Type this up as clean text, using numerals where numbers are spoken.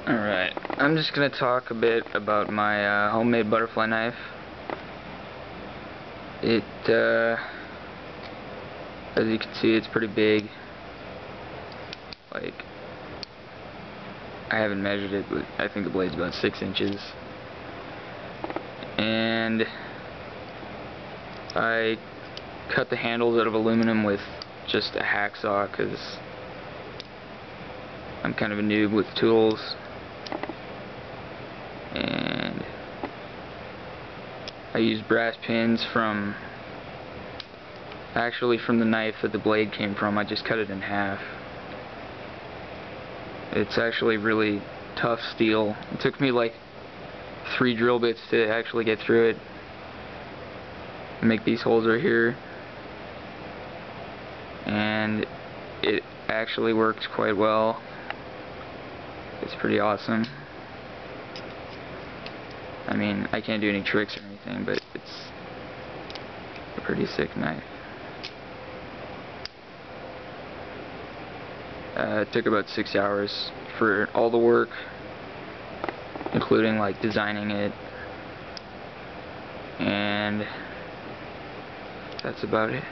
Alright, I'm just going to talk a bit about my homemade butterfly knife. As you can see, it's pretty big. Like, I haven't measured it, but I think the blade's about 6 inches. And I cut the handles out of aluminum with just a hacksaw because I'm kind of a noob with tools. And I used brass pins from the knife that the blade came from. I just cut it in half. It's actually really tough steel. It took me like 3 drill bits to actually get through it. Make these holes right here. And it actually works quite well. It's pretty awesome. I mean, I can't do any tricks or anything, but it's a pretty sick knife. It took about 6 hours for all the work, including like designing it, and that's about it.